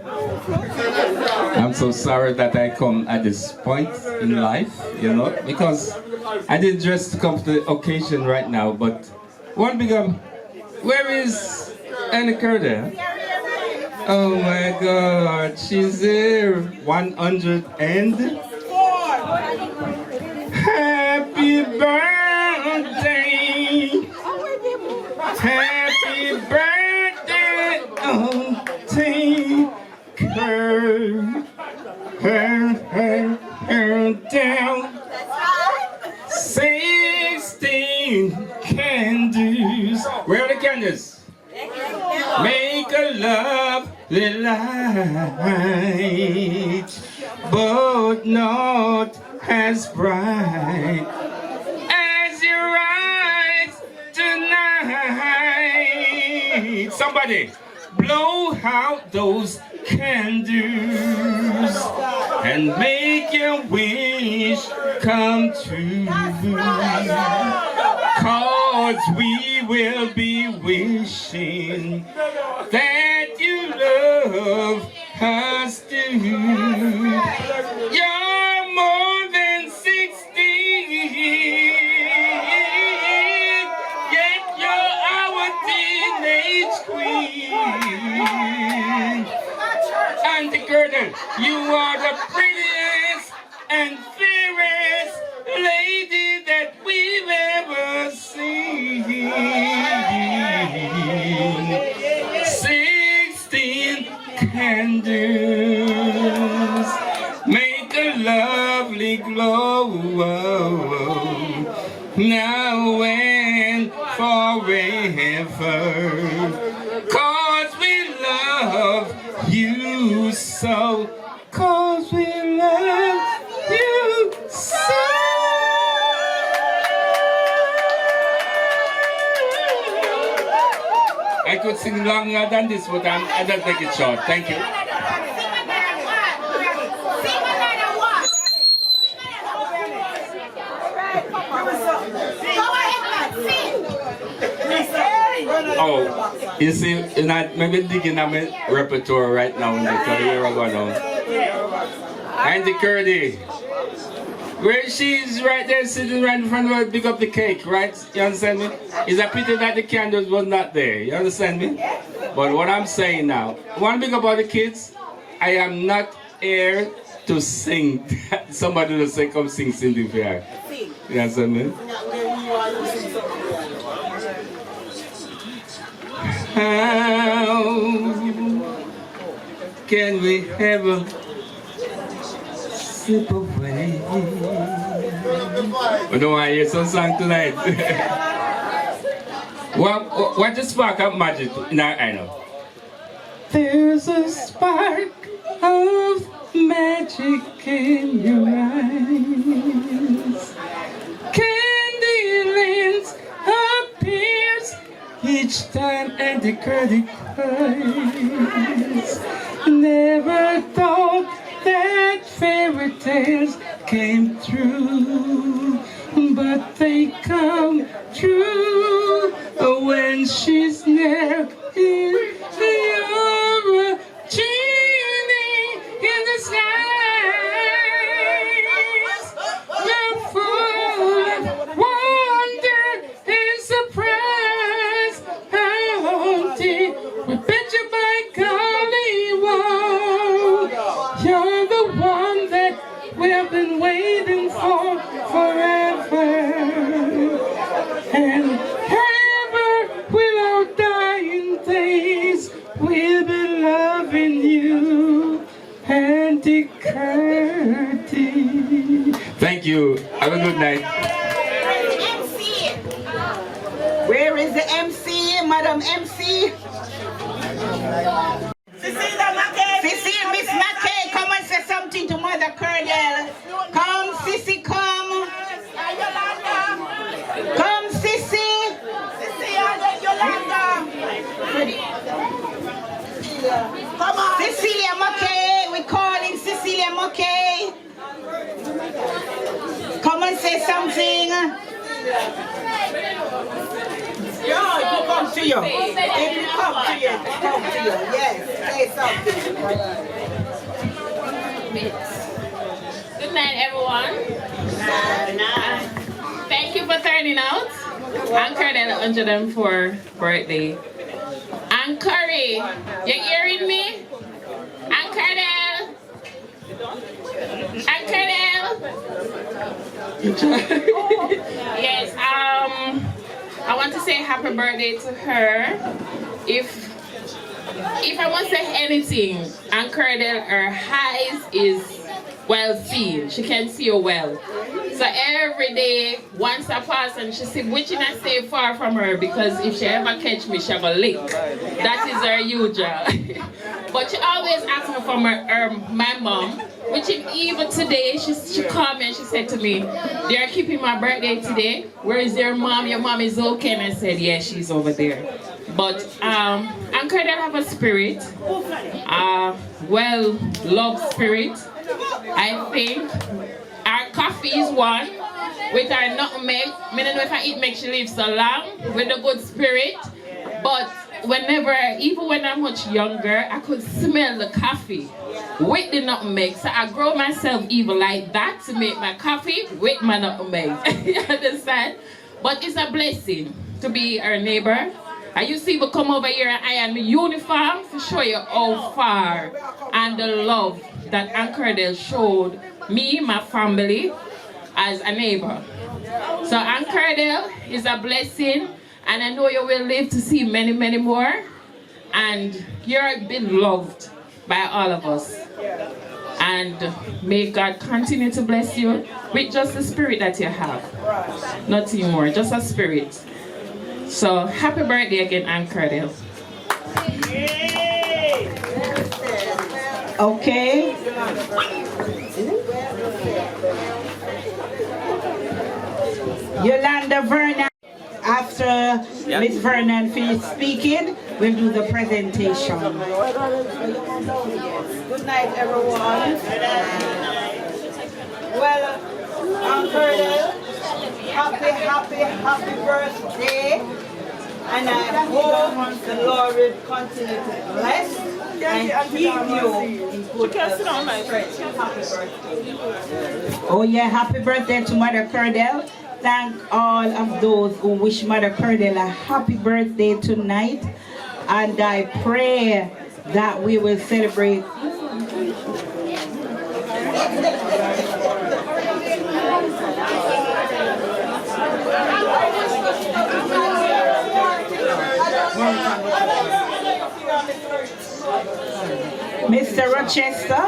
I'm so sorry that I come at this point in life, you know, because I didn't just come to the occasion right now, but one big up, where is Anna Curdel? Oh my God, she's here. 100 and... Happy birthday! Happy birthday! Oh, take her down. 16 candles. Where are the candles? Make a lovely light, but not as bright as your eyes tonight. Somebody, blow out those candles and make your wish come true. 'Cause we will be wishing that you love us too. You're more than 16, yet you're our teenage queen. Auntie Curdel, you are the prettiest and fairest lady that we've ever seen. 16 candles make a lovely glow, now and forever. 'Cause we love you so. 'Cause we love you so. I could sing longer than this, but I don't take it short. Thank you. Oh, you see, you're not maybe digging at my repertoire right now in the career I go now. Auntie Curdy, where she's right there sitting right in front of her, pick up the cake, right? You understand me? It's a pity that the candles was not there. You understand me? But what I'm saying now, one thing about the kids, I am not here to sing. Somebody will say, come sing Cindy Fair. You understand me? How can we ever slip away? We don't want to hear some song tonight. What the spark of magic? No, I know. There's a spark of magic in your eyes. Candylands appears each time Auntie Curdy cries. Never thought that fairy tales came true, but they come true when she's near. You're a genie in the skies. You're full of wonder and surprise. Auntie, we bet you by golly, whoa, you're the one that we've been waiting for forever. And ever will our dying days, we'll be loving you, Auntie Curdy. Thank you. Have a good night. MC. Where is the MC, Madam MC? Sissy, Miss Mackay, come and say something to Mother Curdel. Come, Sissy, come. Come, Sissy. Come on. Cecilia Mackay, we're calling Cecilia Mackay. Come and say something. No, it will come to you. It will come to you. It will come to you. Yes, say something. Good night, everyone. Thank you for turning out. Anchor at 104 birthday. Curry, you hearing me? Curdel. Yes, I want to say happy birthday to her. If I want to say anything, Curdel, her eyes is well seen. She can see you well. So every day, once I pass and she see which I stay far from her, because if she ever catch me, she'll go lick. That is her usual. But she always asks me for my mom, which even today, she called me and she said to me, they are keeping my birthday today. Where is your mom? Your mom is okay. And I said, yeah, she's over there. But Curdel have a spirit, well-loved spirit. I think our coffee is one with our nutmeg. I don't know if I eat make she live so long with a good spirit. But even when I'm much younger, I could smell the coffee with the nutmeg. So I grow myself even like that to make my coffee with my nutmeg. You understand? But it's a blessing to be our neighbor. I used to even come over here and iron my uniform to show you how far and the love that Curdel showed me, my family, as a neighbor. So Curdel is a blessing, and I know you will live to see many, many more. And you're been loved by all of us. And may God continue to bless you with just the spirit that you have. Nothing more, just a spirit. So happy birthday again, Curdel. Okay. Yolanda Vernon. After Miss Vernon finishes speaking, we'll do the presentation. Good night, everyone. Well, Curdel, happy birthday. And I hope the Lord will continue to bless and keep you in good health. Happy birthday. Oh yeah, happy birthday to Mother Curdel. Thank all of those who wish Mother Curdel a happy birthday tonight. And I pray that we will celebrate Mr. Rochester,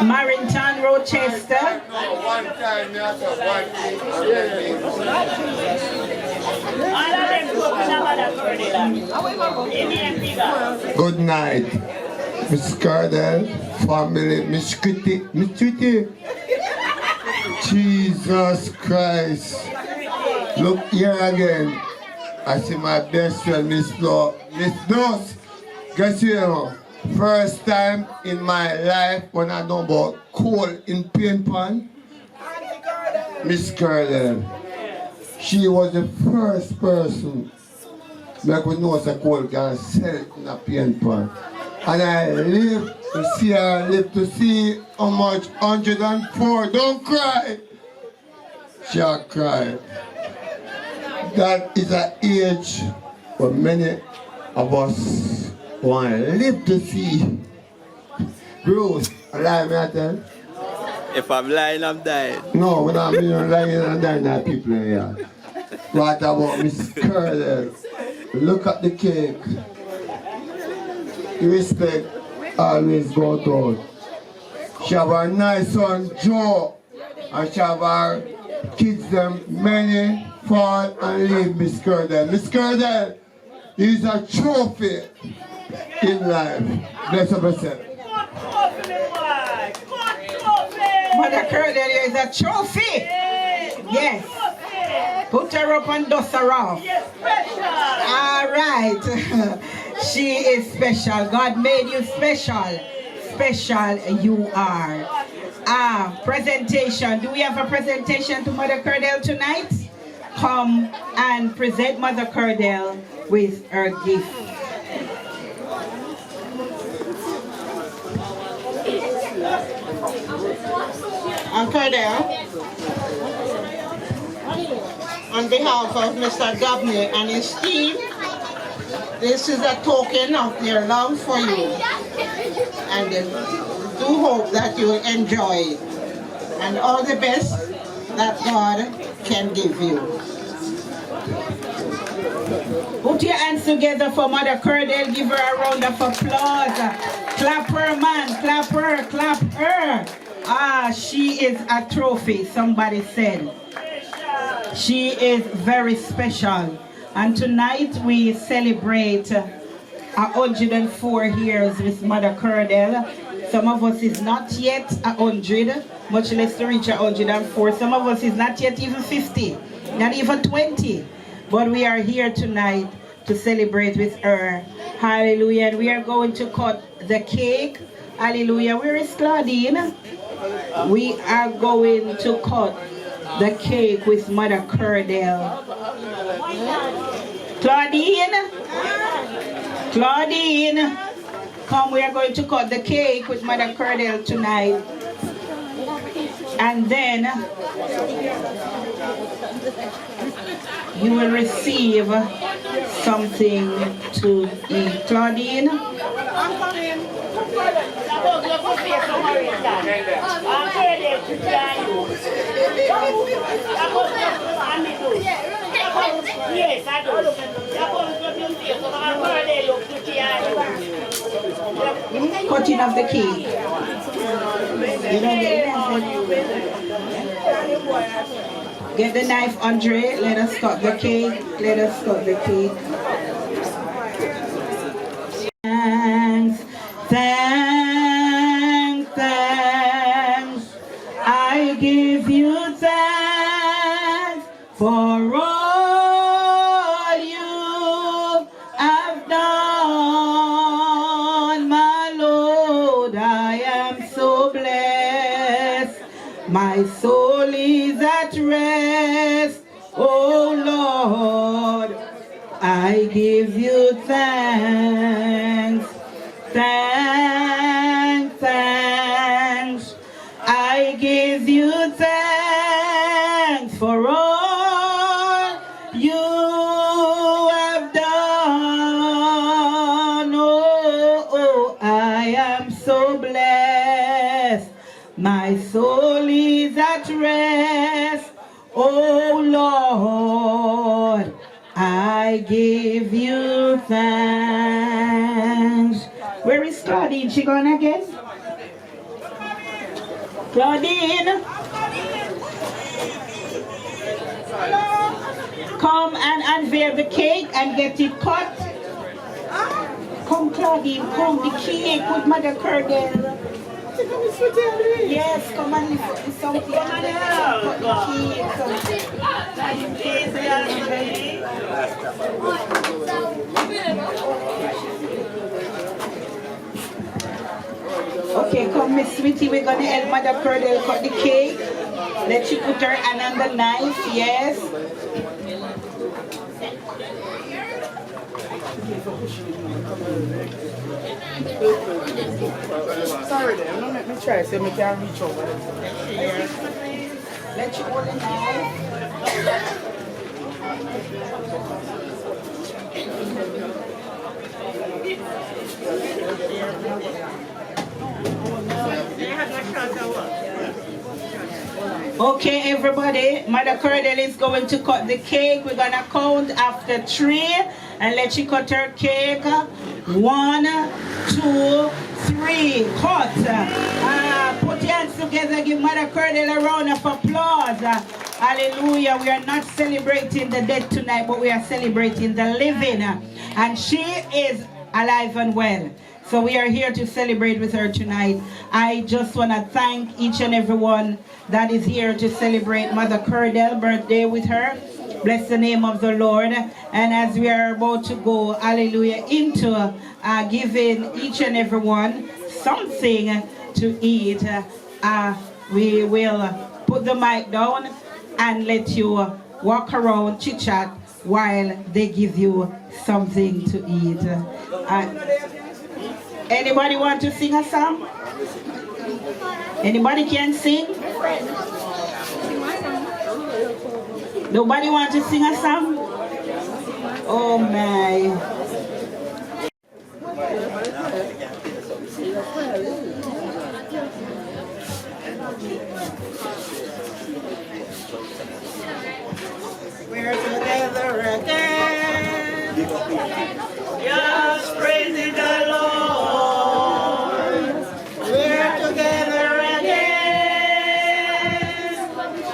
Marinton Rochester. Good night, Miss Curdel, family, Miss Kitty. Jesus Christ. Look here again. I see my best friend, Miss Nos. Guess you know, first time in my life when I know about coal in paint pan, Miss Curdel. She was the first person that we know that coal can sell it in a paint pan. And I live to see her, live to see how much 104. Don't cry. She'll cry. That is an age for many of us want to live to see. Bruce, alive, me I tell? If I'm lying, I'm dying. No, when I'm lying and dying, that people in here. What about Miss Curdel? Look at the cake. The respect always go out. She have a nice son, Joe, and she have her kids them many fall and leave Miss Curdel. Miss Curdel is a trophy in life. Bless her yourself. Mother Curdel is a trophy. Yes. Put her up and dust her off. All right. She is special. God made you special. Special you are. Presentation. Do we have a presentation to Mother Curdel tonight? come and present Mother Curdel with her gift. And Curdel, on behalf of Mr. Dabney and his team, this is a token of their love for you. And they do hope that you will enjoy it. And all the best that God can give you. Put your hands together for Mother Curdel. Give her a round of applause. Clap her, man. Clap her. Clap her. Ah, she is a trophy, somebody said. She is very special. And tonight we celebrate 104 years with Mother Curdel. Some of us is not yet 100, much less to reach 104. Some of us is not yet even 50, not even 20. But we are here tonight to celebrate with her. Hallelujah. And we are going to cut the cake. Hallelujah. Where is Claudine? We are going to cut the cake with Mother Curdel. Claudine? Claudine? Come, we are going to cut the cake with Mother Curdel tonight. And then you will receive something to eat. Claudine? I'm coming. Yes, I do. Cutting of the cake. You don't get the knife, Andre. Let us cut the cake. Let us cut the cake. Thanks, thanks, thanks. I give you thanks for all you have done, my Lord. I am so blessed. My soul is at rest. Oh Lord, I give you thanks. Thanks, thanks. I give you thanks for all you have done. Oh, I am so blessed. My soul is at rest. Oh Lord, I give you thanks. Where is Claudine? She gone again? Claudine? Come and unveil the cake and get it cut. Come, Claudine, come. The cake with Mother Curdel. Yes, come and lift something. Cut the Okay, come Miss Sweetie, we're gonna help Mother Curdel cut the cake. Let she put her hand on the knife, yes. Sorry, then. Don't let me try so I can reach over. Let you hold the knife. Okay, everybody, Mother Curdel is going to cut the cake. We're gonna count after 3 and let you cut her cake. 1, 2, 3. Cut. Put your hands together. Give Mother Curdel a round of applause. Hallelujah. We are not celebrating the dead tonight, but we are celebrating the living. And she is alive and well. So we are here to celebrate with her tonight. I just want to thank each and everyone that is here to celebrate Mother Curdel birthday with her. Bless the name of the Lord. And as we are about to go, hallelujah, into giving each and everyone something to eat, we will put the mic down and let you walk around, chit chat while they give you something to eat. Anybody want to sing a song? Anybody can sing? Nobody want to sing a song? Oh my. We're together again. Just praising the Lord. We're together again.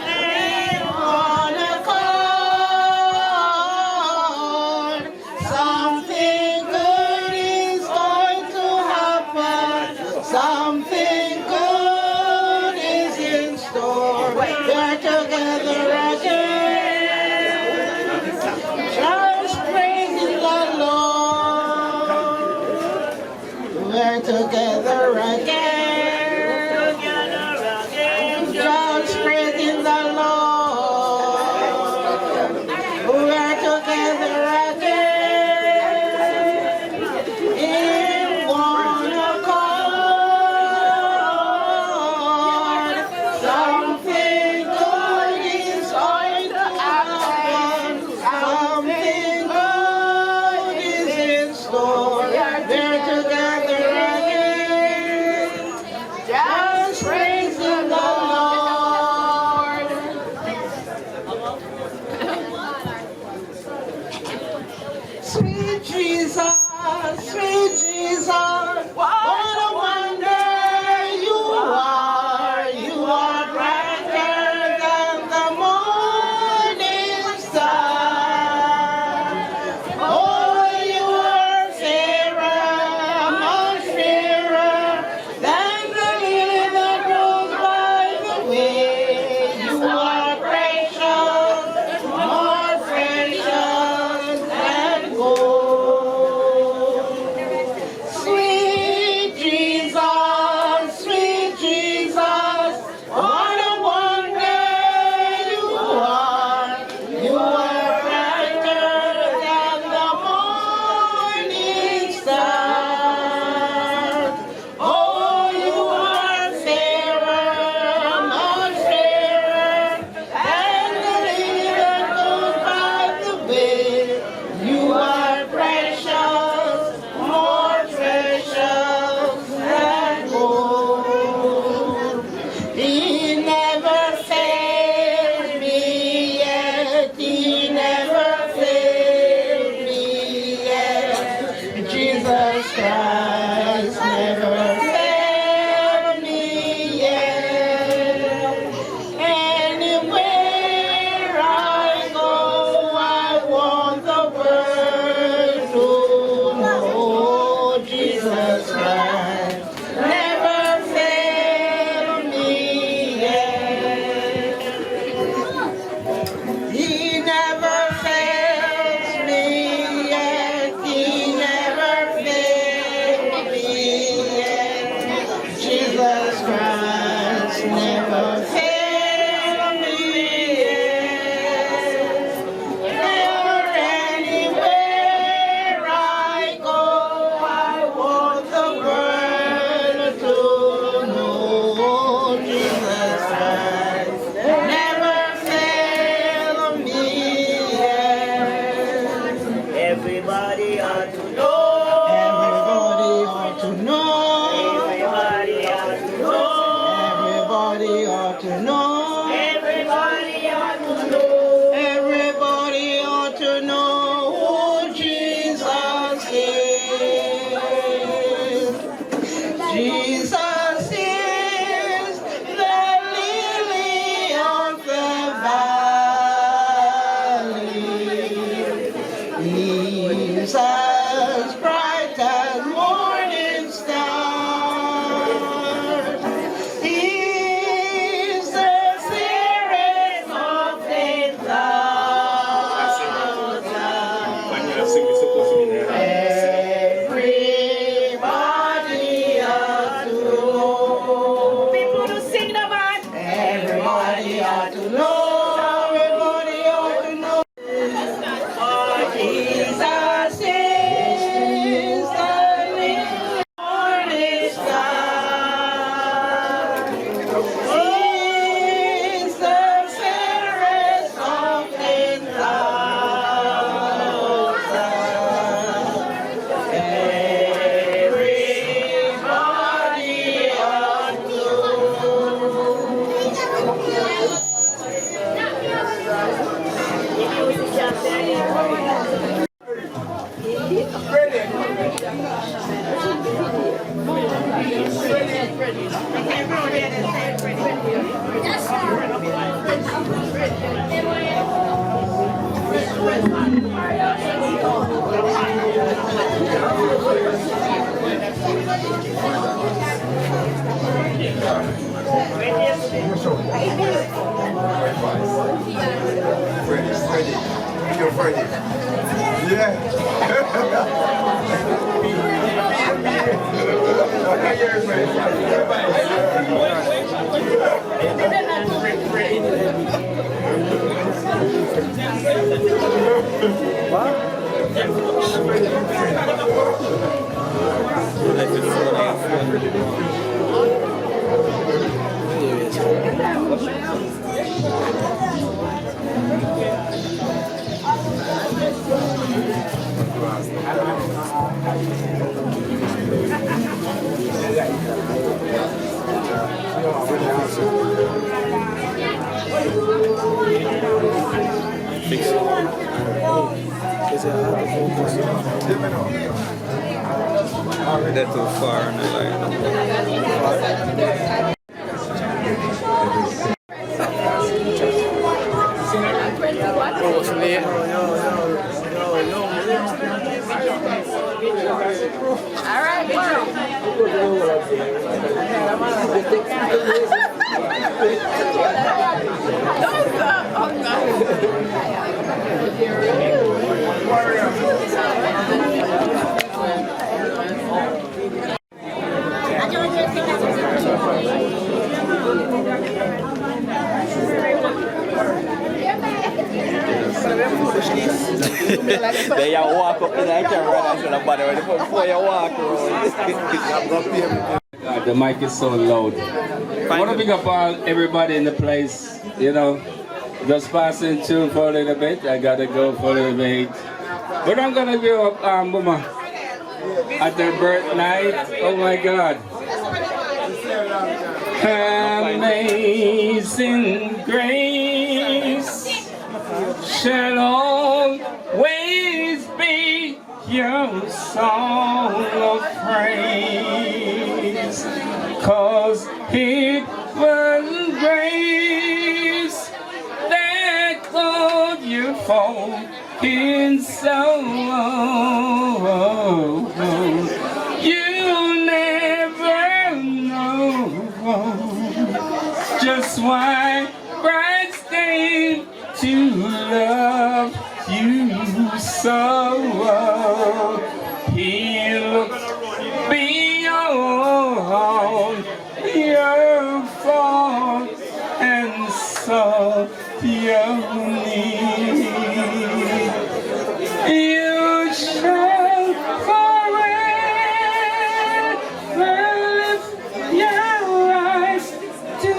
And on accord. Something good is going to happen. Something good is in store. We're together again. Just praising the Lord. We're together again. Just praising the Lord. We're together again. In one accord. Something good is going to happen. Something good is in store. We're together again. Just praising the Lord. Sweet Jesus, sweet Jesus, what a wonder you are. You are brighter than the morning star. Oh, you are fairer, much fairer than the lily that grows by the way. You are precious, more precious than gold. Sweet Jesus, what a wonder you are. You are brighter than the morning star. Oh, you are fairer, much fairer than the lily that goes by the way. You are precious, more precious than gold. He never failed me yet. He never failed me yet. Jesus Christ never failed me yet. Anywhere I go, I want the world to know Jesus Christ never failed me yet. He never fails me yet. He never failed me yet. Jesus Christ never failed me yet. Anywhere I go, I want the world to know Jesus Christ never failed me yet. Everybody ought to know. Everybody ought to know. Everybody ought to know. Everybody ought to know. Everybody ought to know. Everybody ought to know who Jesus is. Jesus is the lily of the valley. He's as bright as morning star. He's the spirit of faith. Everybody ought to Freddie. You're Freddie. Yeah. Fix it. Is it hard to focus? They're too far on the line. They walk up in that camera and say, "Nobody ready before you walk around." God, the mic is so loud. I want to pick up all everybody in the place, you know. Just passing through for a little bit. I gotta go for a little bit. But I'm gonna give up Mama at their birth night. Oh my God. Amazing grace shall always be your song of praise, 'cause it was grace that clothed you for in sorrow. You never know just why Christ came to love you so. He looked beyond your fault and saw your need. You shall forever lift your eyes to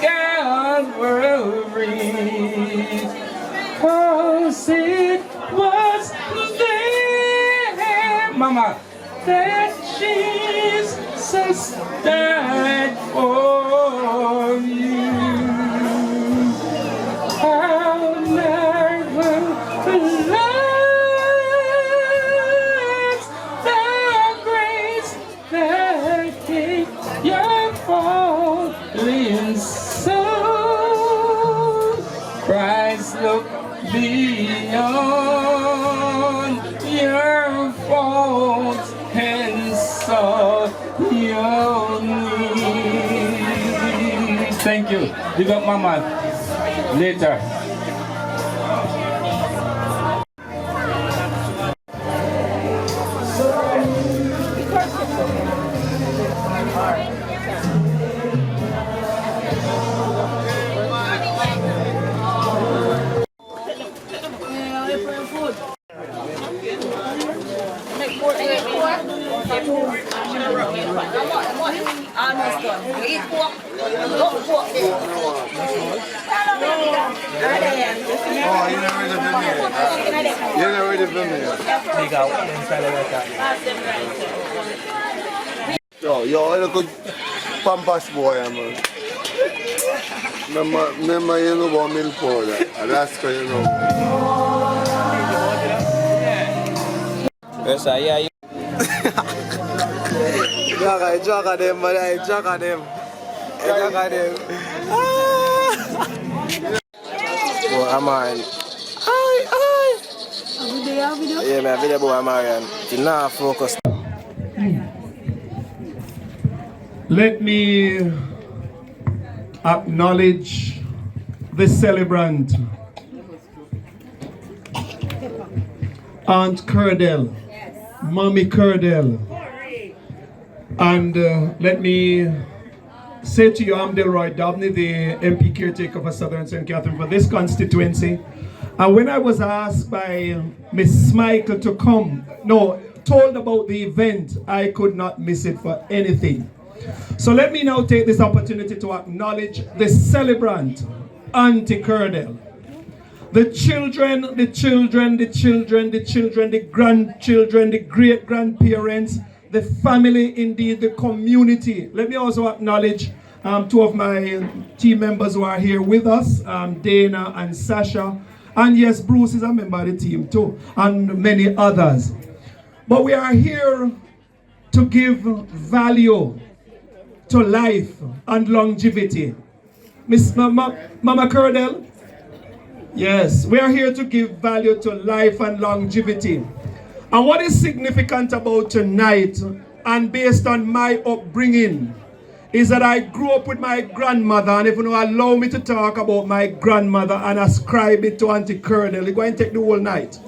Calvary, 'cause it was there, Mama, that Jesus died for you. How marvelous the grace that gave your fallen soul. Christ looked beyond your faults and saw your need. Thank you. Big up Mama. Later. Almost done. You eat pork. Look pork there. Oh, you're not ready for me. You're not ready for me. Yo, look at Pampas boy, man. Remember you know about milk powder. Alaska, you know. Yes, I hear you. Jack at them, man. Jack at them. Jack at them. Oh, I'm on. Yeah, my video boy, I'm on. You now focus. Let me acknowledge the celebrant, Aunt Curdel, Mommy Curdel. And let me say to you, I'm Delroy Dobney, the MP caretaker for Southern St. Catherine for this constituency. And when I was asked by Miss Michael to come, told about the event, I could not miss it for anything. So let me now take this opportunity to acknowledge the celebrant, Auntie Curdel. The children, the grandchildren, the great-grandparents, the family, indeed, the community. Let me also acknowledge two of my team members who are here with us, Dana and Sasha. And yes, Bruce is a member of the team too, and many others. But we are here to give value to life and longevity. Miss Mama Curdel? Yes, we are here to give value to life and longevity. And what is significant about tonight, and based on my upbringing, is that I grew up with my grandmother, and if you allow me to talk about my grandmother and ascribe it to Auntie Curdel, it's going to take the whole night.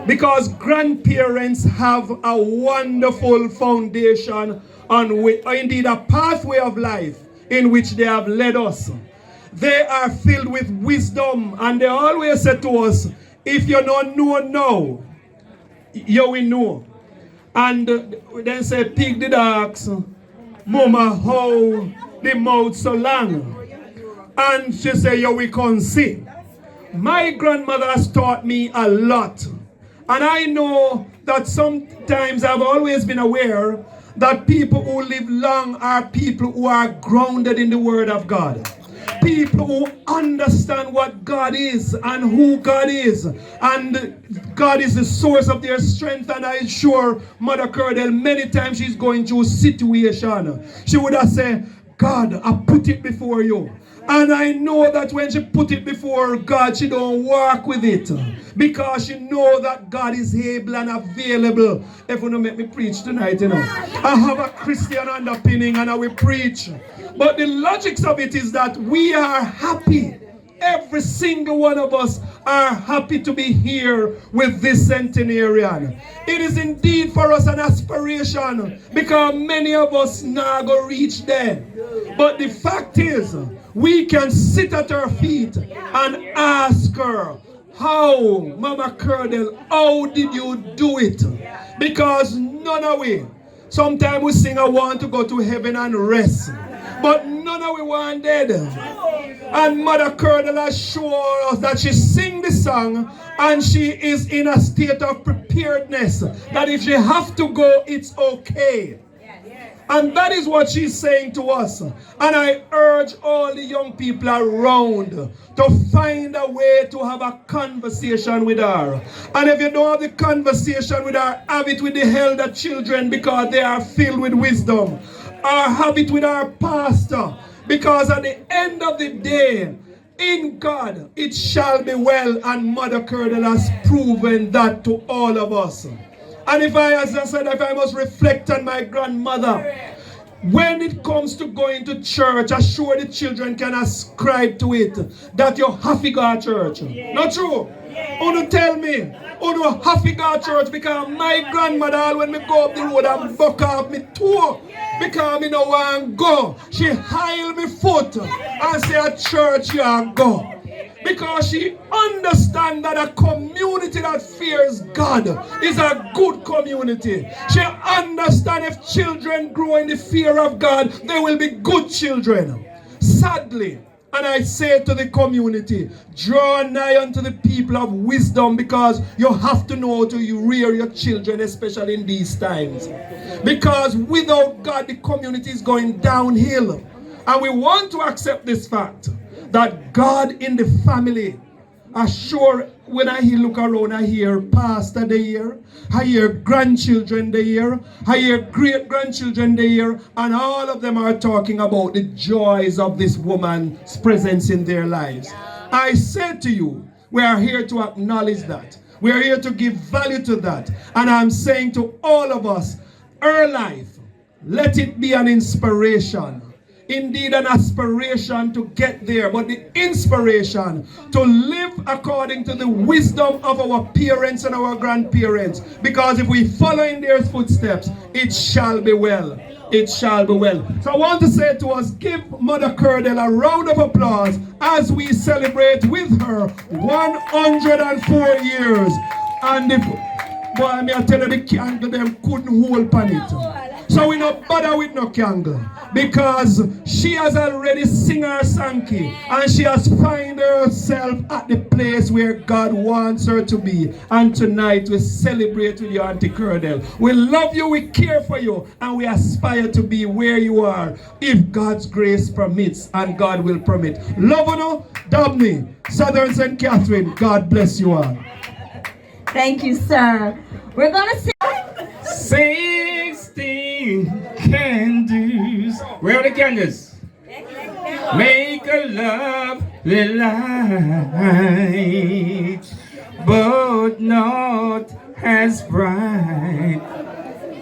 Because grandparents have a wonderful foundation on which, or indeed a pathway of life in which they have led us. They are filled with wisdom, and they always say to us, if you don't know now, you will know. And then say, pig the dogs, mama, how the mouth so long. And she say, you will come see. My grandmother has taught me a lot. And I know that sometimes I've always been aware that people who live long are people who are grounded in the Word of God. People who understand what God is and who God is. And God is the source of their strength. And I'm sure Mother Curdel, many times she's going through a situation, she would have said, God, I put it before you. And I know that when she put it before God, she don't work with it. Because she know that God is able and available. If you don't make me preach tonight, I have a Christian underpinning and I will preach. But the logics of it is that we are happy. Every single one of us are happy to be here with this centenarian. It is indeed for us an aspiration because many of us now go reach there. But the fact is, we can sit at her feet and ask her, how, Mama Curdel, how did you do it? Because none of we, sometimes we sing, I want to go to heaven and rest. But none of we want dead. And Mother Curdel has shown us that she sing the song and she is in a state of preparedness. That if she have to go, it's okay. And that is what she's saying to us. And I urge all the young people around to find a way to have a conversation with her. And if you don't have the conversation with her, have it with the elder children because they are filled with wisdom. Or have it with our pastor. Because at the end of the day, in God, it shall be well. And Mother Curdel has proven that to all of us. And if I, as I said, if I must reflect on my grandmother, when it comes to going to church, I'm sure the children can ascribe to it that you have to go to church. Not true? Who tell me? Who have to go to church? Because my grandmother, when me go up the road and buck off me toe, because me no want to go, she hail me foot and say, at church you go. Because she understands that a community that fears God is a good community. She understands if children grow in the fear of God, they will be good children. Sadly, and I say to the community, draw nigh unto the people of wisdom because you have to know how to rear your children, especially in these times. Because without God, the community is going downhill. And we want to accept this fact that God in the family, sure when I look around, I hear pastor there, I hear grandchildren there, I hear great-grandchildren there, and all of them are talking about the joys of this woman's presence in their lives. I said to you, we are here to acknowledge that. We are here to give value to that. And I'm saying to all of us, her life let it be an inspiration. Indeed, an aspiration to get there, but the inspiration to live according to the wisdom of our parents and our grandparents. Because if we follow in their footsteps, it shall be well. It shall be well. So I want to say to us, give Mother Curdel a round of applause as we celebrate with her 104 years. And if, boy, I tell you, the candle them couldn't hold on it. So we not bother with no candle, because she has already sing her Sankey and she has find herself at the place where God wants her to be. And tonight we celebrate with you, Auntie Curdel. We love you, we care for you, and we aspire to be where you are if God's grace permits, and God will permit. Love you, Dabney, Southern St. Catherine. God bless you all. Thank you, sir. We're gonna sing 16 candles. Where are the candles? Make a lovely light, but not as bright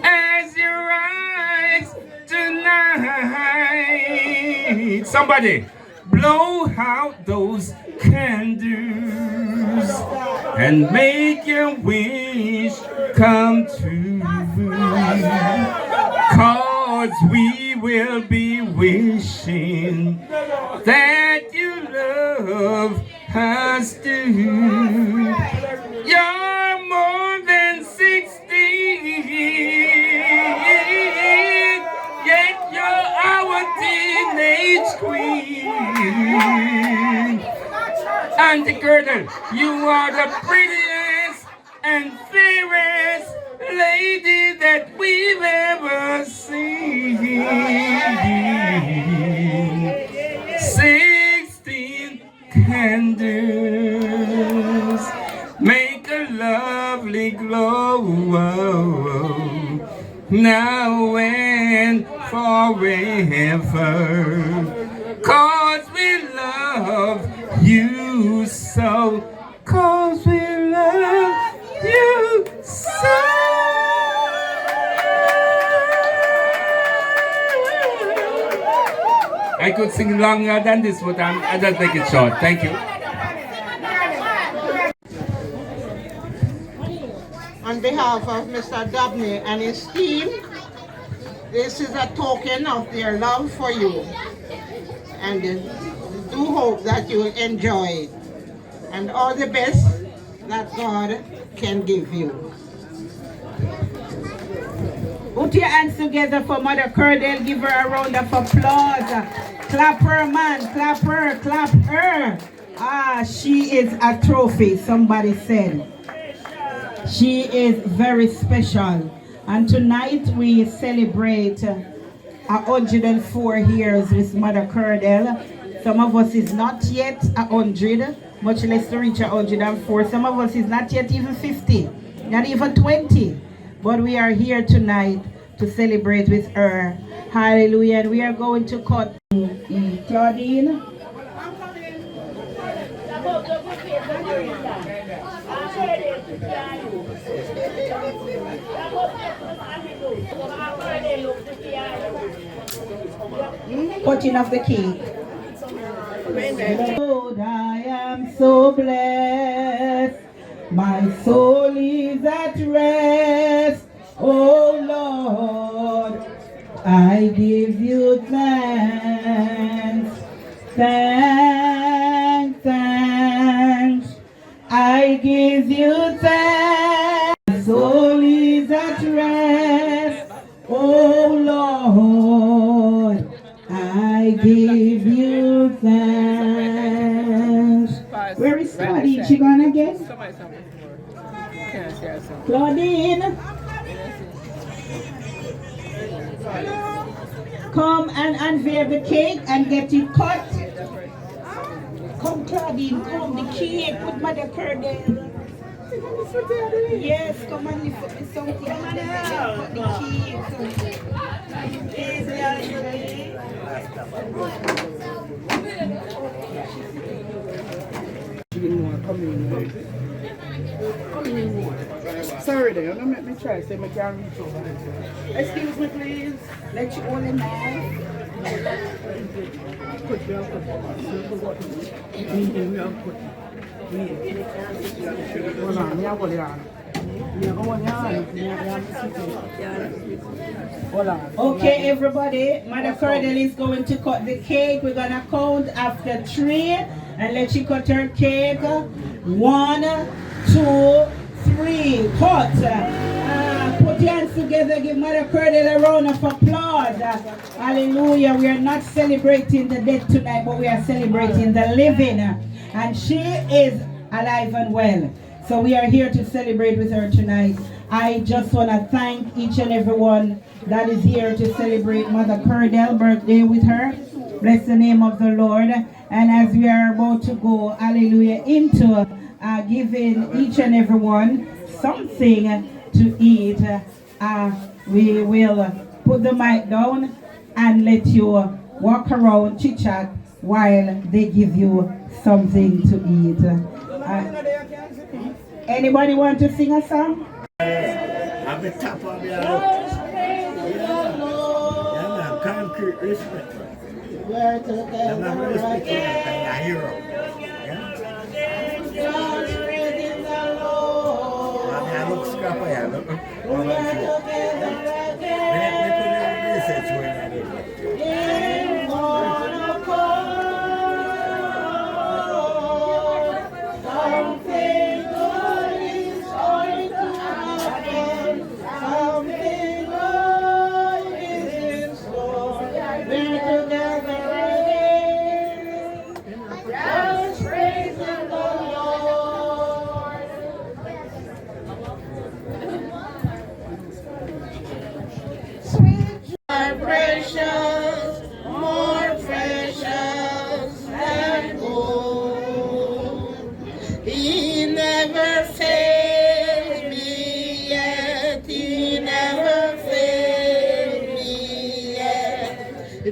as your eyes tonight. Somebody blow out those candles and make your wish come true. 'Cause we will be wishing that you love us too. You're more than 16, yet you're our teenage queen. Auntie Curdel, you are the prettiest and fairest lady that we've ever seen. 16 candles make a lovely glow, now and forever. 'Cause we love you so. 'Cause we love you so. I could sing longer than this, but I just make it short. Thank you. On behalf of Mr. Dabney and his team, this is a token of their love for you. And do hope that you will enjoy it. And all the best that God can give you. Put your hands together for Mother Curdel. Give her a round of applause. Clap her, man. Clap her. Clap her. Ah, she is a trophy, somebody said. She is very special. And tonight we celebrate 104 years with Mother Curdel. Some of us is not yet 100, much less to reach 104. Some of us is not yet even 50, not even 20. But we are here tonight to celebrate with her. Hallelujah. And we are going to cut Claudine. Cutting of the cake. Lord, I am so blessed. My soul is at rest. Oh Lord, I give you thanks. Thanks, thanks. I give you thanks. My soul is at rest. Oh Lord, I give you thanks. Where is Claudine? She gone again? Claudine, come and unveil the cake and get it cut. Come, Claudine, come. The cake with Mother Curdel. Yes, come and lift up something. Cut the cake. already. You don't make me try. Say me can't reach over there. Excuse me, please. Let you hold the knife. Put me on. Hold on. Me hold it on. Okay, everybody. Mother Curdel is going to cut the cake. We're gonna count after 3 and let you cut her cake. 1, 2, 3. Cut. Put your hands together. Give Mother Curdel a round of applause. Hallelujah. We are not celebrating the dead tonight, but we are celebrating the living. And she is alive and well. So we are here to celebrate with her tonight. I just want to thank each and everyone that is here to celebrate Mother Curdel birthday with her. Bless the name of the Lord. And as we are about to go, hallelujah, into giving each and everyone something to eat, we will put the mic down and let you walk around, chit-chat, while they give you something to eat. Anybody want to sing a song? I'm the top of the yeah, concrete respect. We're together. I'm respecting a hero. I look scrappy. I look. Research when I did.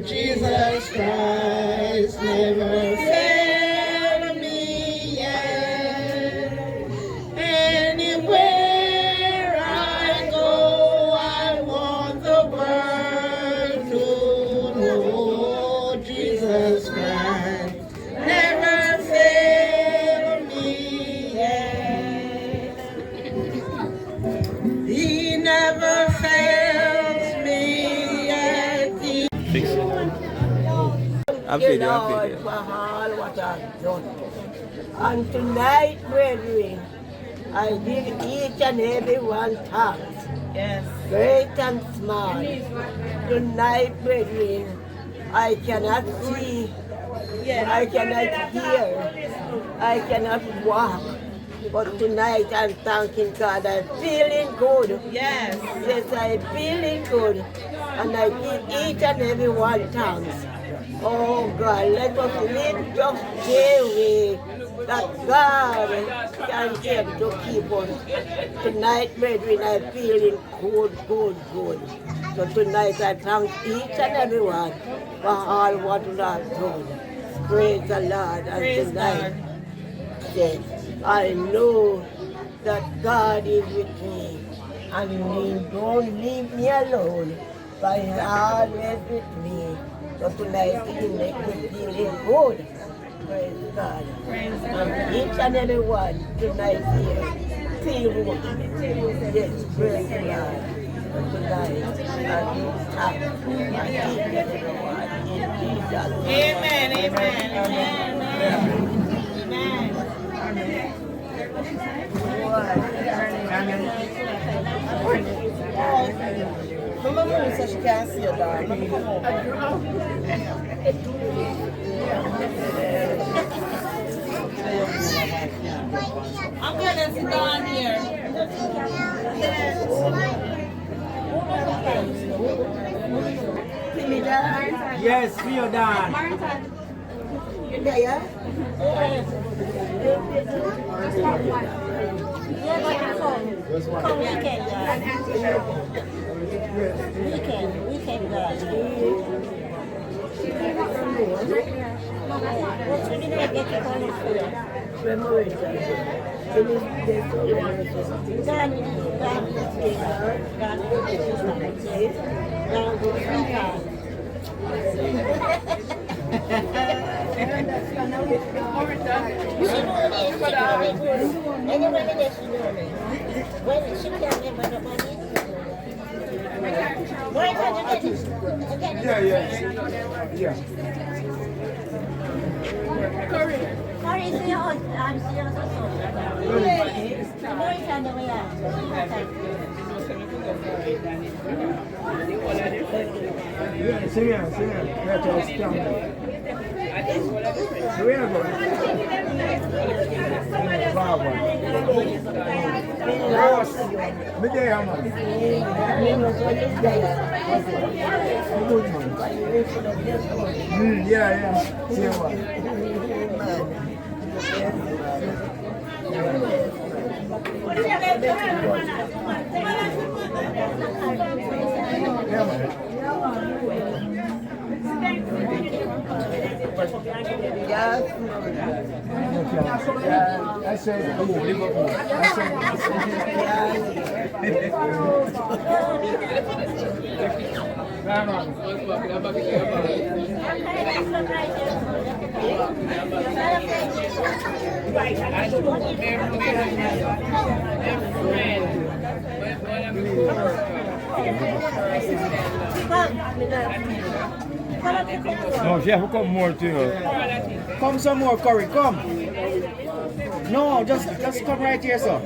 Jesus Christ never failed me yet. Anywhere I go, I want the world to know Jesus Christ never failed me yet. He never fails me yet. I'm video. For all what I've done. And tonight, brethren, I give each and every one thanks. Yes. Great and small. Tonight, brethren, I cannot see, I cannot hear, I cannot walk. But tonight I'm thanking God. I'm feeling good. Yes. Yes, I'm feeling good. And I give each and every one thanks. Oh God, let us live just daily that God can help to keep us. Tonight, brethren, I'm feeling good. So tonight I thank each and every one for all what you have done. Praise the Lord. And Praise tonight, God. yes, I know that God is with me. And He don't leave me alone, but He's always with me. So tonight He makes me feel good. Praise God. Praise And each and every one tonight here feel good. Yes, praise the Lord. And tonight I give thanks to each and every one in Jesus' name. Amen. Amen. Mama Moon says she can't see your dog. I'm gonna sit down here. Yes, we are done. You there, yeah? Come weekend, guys. Weekend, guys. We didn't get to call it food. No, chef, come more to you. Come some more, Corey, come. No, just come right here, sir.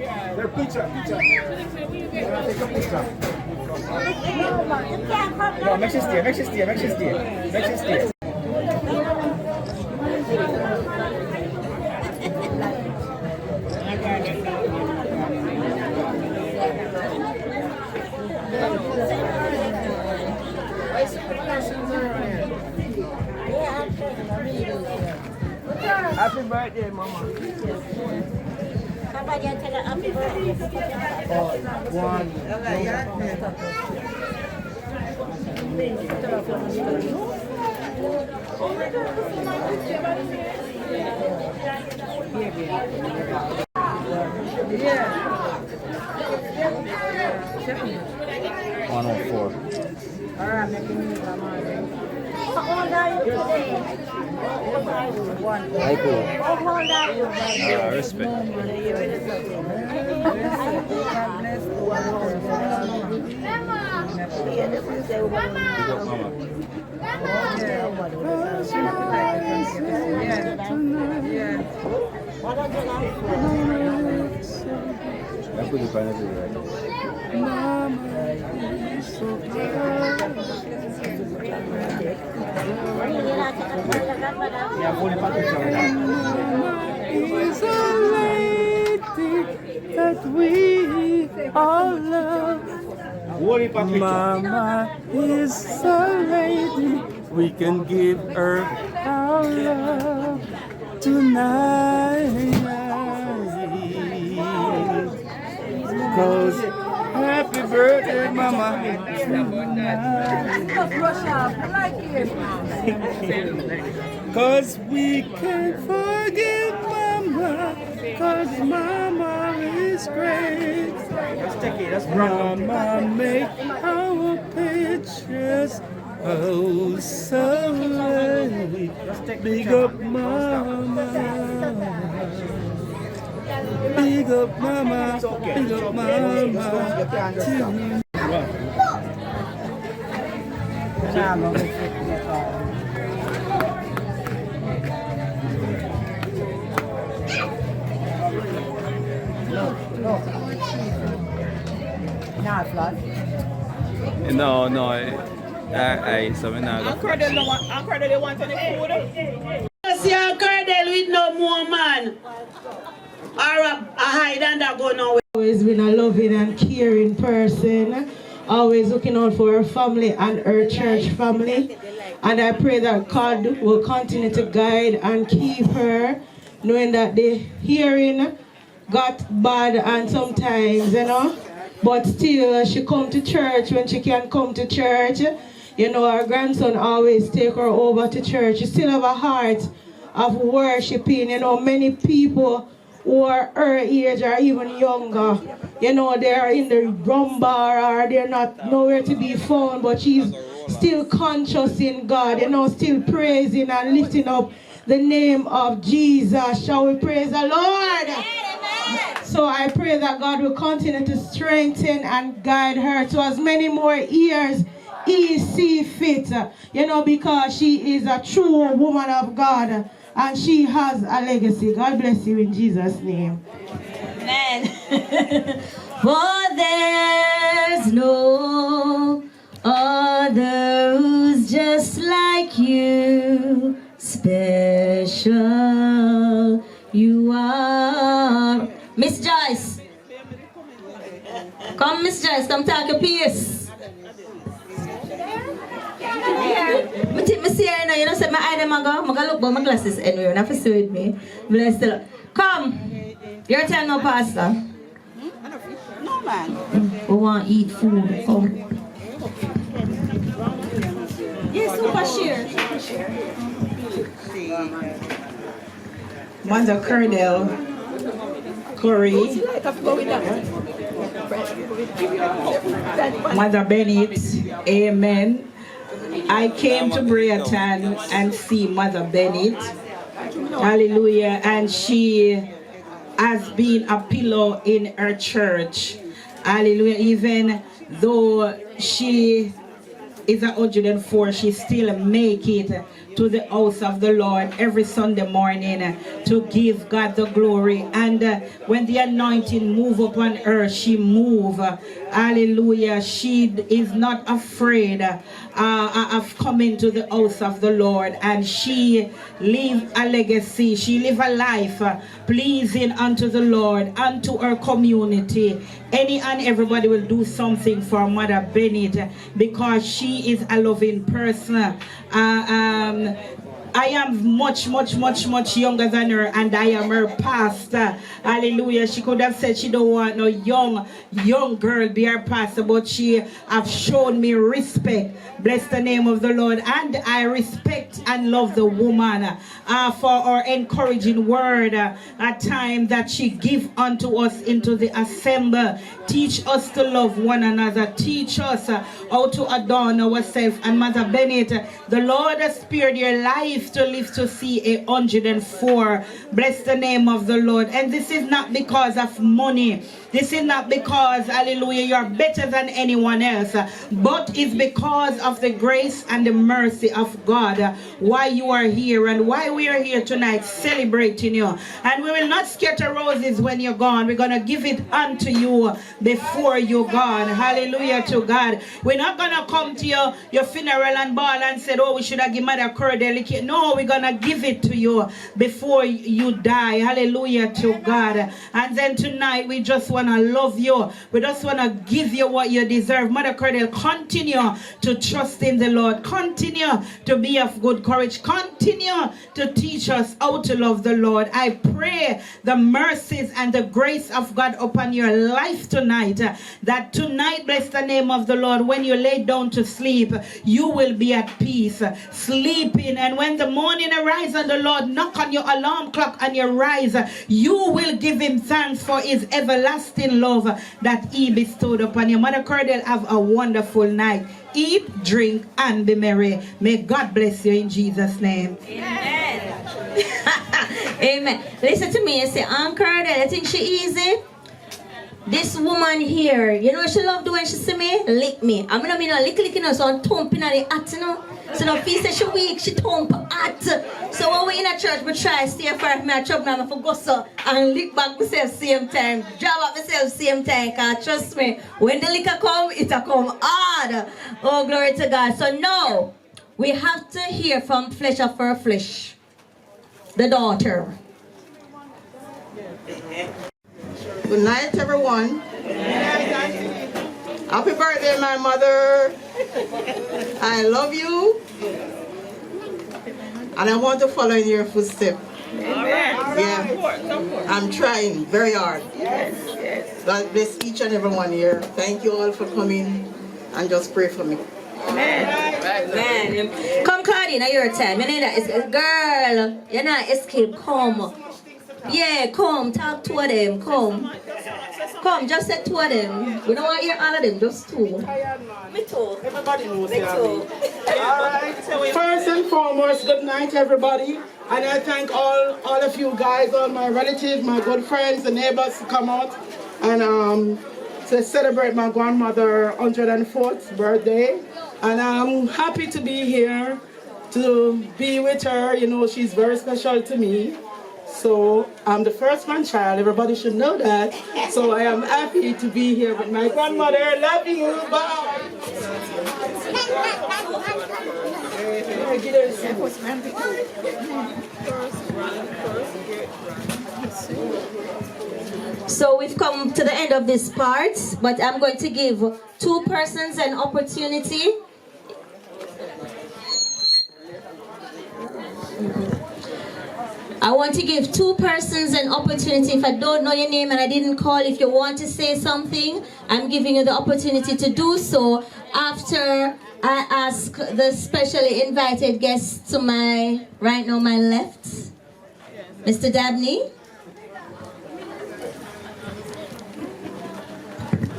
No, make sure stay, make sure stay, make sure stay, make sure stay. Happy birthday, Mama. Somebody tell her happy birthday. One on four. How old are you today? How old are you? Respect. Is a lady that we all love. Mama is a lady, we can give her our love tonight. 'Cause happy birthday, Mama. Cause we can't forget Mama, 'cause Mama is great. Mama make our pictures oh so lovely. Big up Mama. Big up Mama. Big up Mama. No, I so we not. Uncle they want any food? See a curdle with no more man. Or a hide and a go nowhere. Always been a loving and caring person. Always looking out for her family and her church family. And I pray that God will continue to guide and keep her, knowing that the hearing got bad and sometimes, but still she come to church when she can come to church. Her grandson always take her over to church. She still have a heart of worshiping. Many people who are her age or even younger. You know, they are in the rum bar or they're not nowhere to be found, but she's still conscious in God, you know, still praising and lifting up the name of Jesus. Shall we praise the Lord? So I pray that God will continue to strengthen and guide her to as many more years He see fit, you know, because she is a true woman of God and she has a legacy. God bless you in Jesus' name. Amen. For there's no other who's just like you. Special you are. Miss Joyce. Come, Miss Joyce, come talk your piece. Me see her now, you know, say my eye them go look but my glasses anyway, you have to see with me. Bless the Lord. Come. Your turn now, Pastor. No, man. We want to eat food. Come. Yes, super share. Mother Curdel, Curry, Mother Bennett, amen. I came to Brereton and see Mother Bennett, hallelujah, and she has been a pillar in her church, hallelujah. Even though she is 104, she still make it to the house of the Lord every Sunday morning to give God the glory. And when the anointing move upon her, she move. Hallelujah. She is not afraid of coming to the house of the Lord, and she live a legacy. She live a life pleasing unto the Lord, unto her community. Any and everybody will do something for Mother Bennett because she is a loving person. I am much younger than her, and I am her pastor. Hallelujah. She could have said she don't want no young girl be her pastor, but she have shown me respect. Bless the name of the Lord. And I respect and love the woman for her encouraging word at time that she give unto us into the assembly. Teach us to love one another. Teach us how to adorn ourselves. And Mother Bennett, the Lord has spared your life to live to see 104. Bless the name of the Lord. And this is not because of money. This is not because, hallelujah, you are better than anyone else, but it's because of the grace and the mercy of God why you are here and why we are here tonight celebrating you. And we will not scatter roses when you're gone. We're going to give it unto you before you're gone. Hallelujah to God. We're not going to come to your funeral and ball and say, oh, we should have given Mother Curdel. No, we're going to give it to you before you die. Hallelujah to God. And then tonight we just want to love you. We just want to give you what you deserve. Mother Curdel, continue to trust in the Lord. Continue to be of good courage. Continue to teach us how to love the Lord. I pray the mercies and the grace of God upon your life tonight. That tonight, bless the name of the Lord, when you lay down to sleep, you will be at peace, sleeping. And when the morning arises and the Lord knock on your alarm clock and you rise, you will give him thanks for his everlasting love that he bestowed upon you. Mother Curdel, have a wonderful night. Eat, drink, and be merry. May God bless you in Jesus' name. Amen. Amen. Listen to me and say, Aunt Curdel, you think she easy? This woman here, you know what she love doing when she see me? Lick me. I mean, lick, so I'm thumping at the hat, you know? So the feet say she weak, she thump at. So when we in a church, we try to stay far me, I chop me, I for go so and lick back myself same time, drop up myself same time, because trust me, when the liquor come, it'll come hard. Oh, glory to God. So now, we have to hear from flesh of her flesh, the daughter. Good night, everyone. Happy birthday, my mother. I love you. And I want to follow in your footsteps. Yeah. I'm trying very hard. God bless each and every one here. Thank you all for coming and just pray for me. Amen. Come, Claudine, your time. You need that. Girl, you're not escape. Come. Yeah, come, talk to them, come. Come, just say two of them. We don't want to hear all of them, just two. Me too. Everybody knows me too. Alright. First and foremost, good night everybody. And I thank all of you guys, all my relatives, my good friends, the neighbors to come out and to celebrate my grandmother's 104th birthday. And I'm happy to be here to be with her. You know, she's very special to me. So I'm the first grandchild, everybody should know that. So I am happy to be here with my grandmother. Love you, bye. So we've come to the end of this part, but I'm going to give two persons an opportunity. I want to give two persons an opportunity. If I don't know your name and I didn't call, if you want to say something, I'm giving you the opportunity to do so after I ask the specially invited guests to my right now, my left, Mr. Dabney.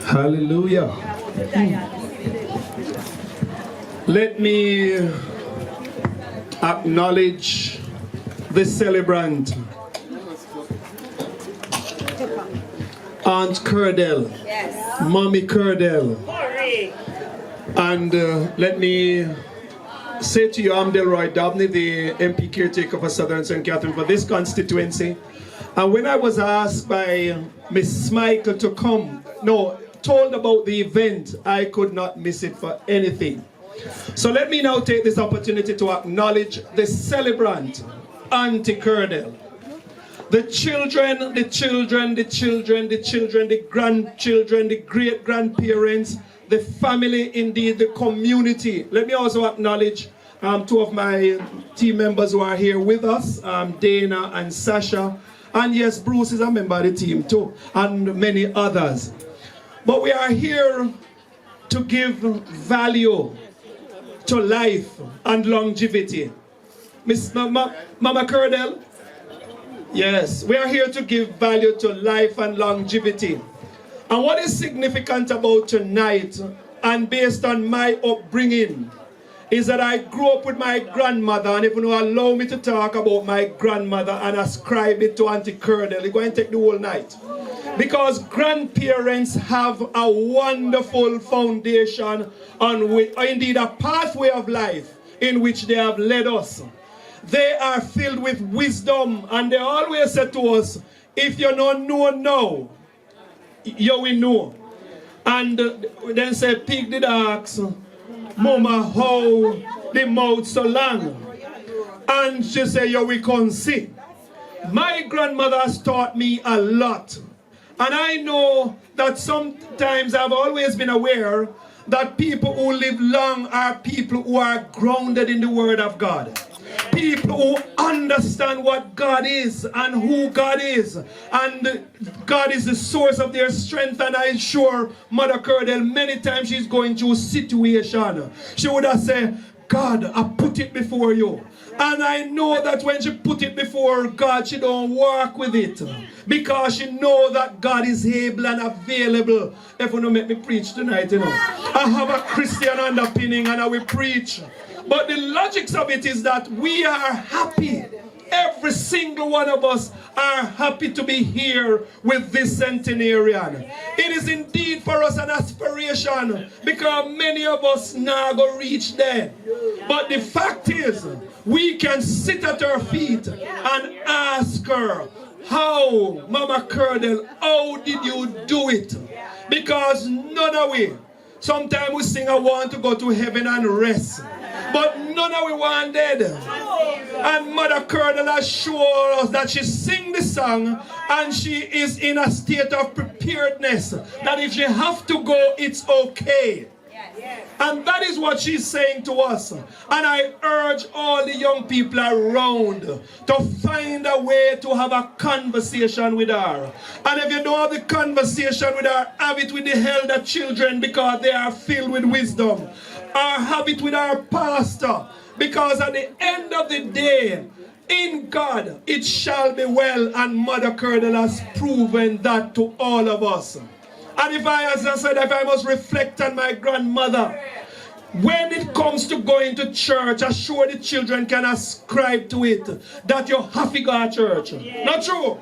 Hallelujah. Let me acknowledge the celebrant, Aunt Curdel, yes. Mommy Curdel. And let me say to you, I'm Delroy Dabney, the MP caretaker for Southern St. Catherine for this constituency. And when I was asked by Miss Michael to come, told about the event, I could not miss it for anything. So let me now take this opportunity to acknowledge the celebrant, Auntie Curdel. The children, the children, the children, the children, the grandchildren, the great-grandparents, the family, indeed, the community. Let me also acknowledge two of my team members who are here with us, Dana and Sasha. And yes, Bruce is a member of the team too, and many others. But we are here to give value to life and longevity. Miss Mama Curdel? Yes, we are here to give value to life and longevity. And what is significant about tonight, and based on my upbringing, is that I grew up with my grandmother, and if you allow me to talk about my grandmother and ascribe it to Auntie Curdel, it's going to take the whole night. Because grandparents have a wonderful foundation on which, or indeed a pathway of life in which they have led us. They are filled with wisdom, and they always say to us, if you don't know now, you will know. And then say, pig did ask, Mama, how the mouth so long? And she said, you will come see. My grandmother has taught me a lot. And I know that sometimes I've always been aware that people who live long are people who are grounded in the Word of God. People who understand what God is and who God is. And God is the source of their strength. And I'm sure Mother Curdel, many times she's going through a situation, she would have said, God, I put it before you. And I know that when she put it before God, she don't work with it. Because she know that God is able and available. If you don't make me preach tonight, I have a Christian underpinning and I will preach. But the logics of it is that we are happy. Every single one of us are happy to be here with this centenarian. It is indeed for us an aspiration because many of us now go reach there. But the fact is, we can sit at her feet and ask her, how, Mama Curdel, how did you do it? Because none of we, sometimes we sing, I want to go to heaven and rest. But none of we want dead. And Mother Curdel has shown us that she sings the song and she is in a state of preparedness. That if she have to go, it's okay. And that is what she's saying to us. And I urge all the young people around to find a way to have a conversation with her. And if you don't have the conversation with her, have it with the elder children because they are filled with wisdom. Or have it with our pastor Because at the end of the day, in God, it shall be well, and Mother Curdel has proven that to all of us. And if I, as I said, if I must reflect on my grandmother, when it comes to going to church, I'm sure the children can ascribe to it that you have to go to church. Not true?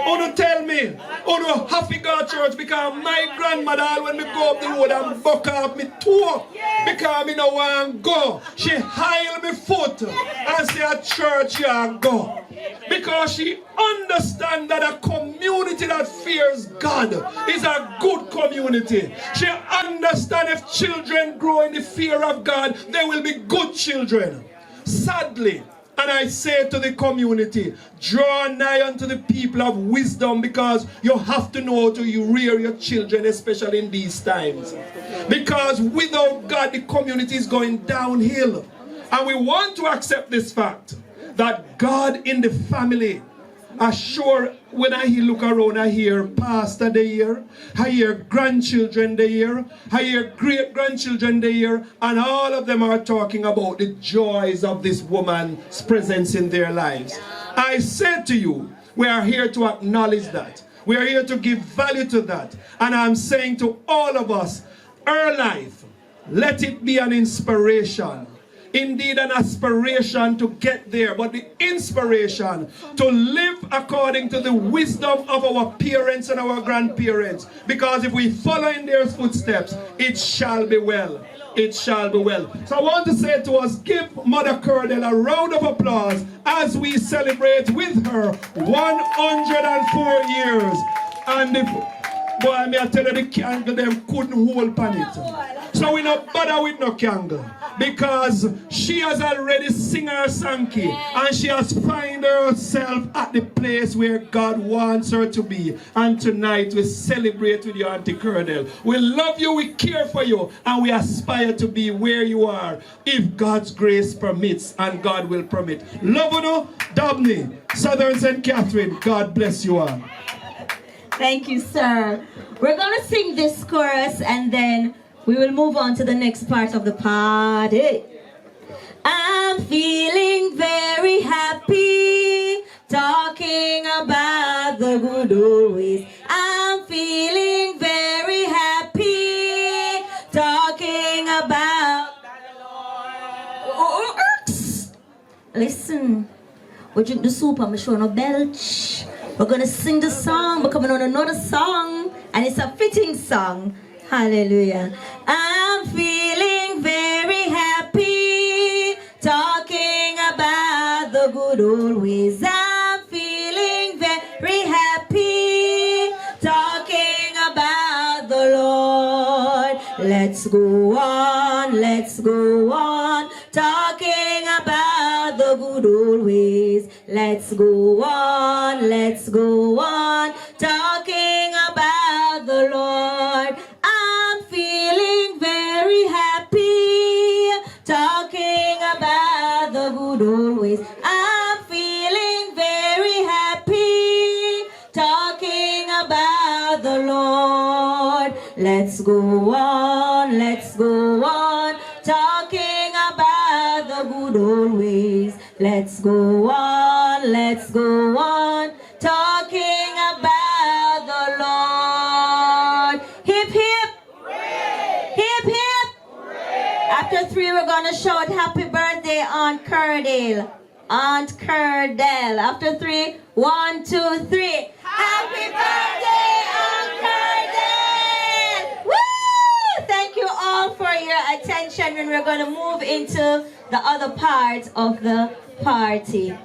Uno tell me, uno have to go to church because my grandmother, when me go up the road and buck off me toe because me no want to go. She heil me foot and say at church you go. Because she understands that a community that fears God is a good community. She understands if children grow in the fear of God, they will be good children. Sadly, and I say to the community, draw nigh unto the people of wisdom, because you have to know how to rear your children, especially in these times. Because without God, the community is going downhill. And we want to accept this fact that God in the family. Sure, when I look around, I hear pastor there, I hear grandchildren there, I hear great-grandchildren there, and all of them are talking about the joys of this woman's presence in their lives. I said to you, we are here to acknowledge that. We are here to give value to that. And I'm saying to all of us, our life, let it be an inspiration. Indeed, an aspiration to get there, but the inspiration to live according to the wisdom of our parents and our grandparents. Because if we follow in their footsteps, it shall be well. It shall be well. So I want to say to us, give Mother Curdel a round of applause as we celebrate with her 104 years. And if, boy, may I tell you, the candle them couldn't hold on it. So we not bother with no candle, because she has already sing her Sankey, and she has find herself at the place where God wants her to be. And tonight we celebrate with you, Auntie Curdel. We love you, we care for you, and we aspire to be where you are, if God's grace permits, and God will permit. Love you, Dabney, Southern St. Catherine. God bless you all. Thank you, sir. We're going to sing this chorus, and then we will move on to the next part of the party. I'm feeling very happy, talking about the good old ways. I'm feeling very happy, talking about Listen, we drink the soup and we show no belch. We're going to sing the song. We're coming on another song, and it's a fitting song. Hallelujah. I'm feeling very happy, talking about the good old ways. I'm feeling very happy, talking about the Lord. Let's go on, talking about the good old ways. Let's go on, talking about the Lord. I'm feeling very happy, talking about the good old ways. I'm feeling very happy, talking about the Lord. Let's go on, talking about the good old ways. Let's go on, talking about the Lord. Hip hip, hip hip. After 3, we're gonna shout happy birthday, Aunt Curdel. Aunt Curdel. After 3, 1, 2, 3. Happy birthday, Aunt Curdel! Woo! Thank you all for your attention, and we're gonna move into the other part of the party.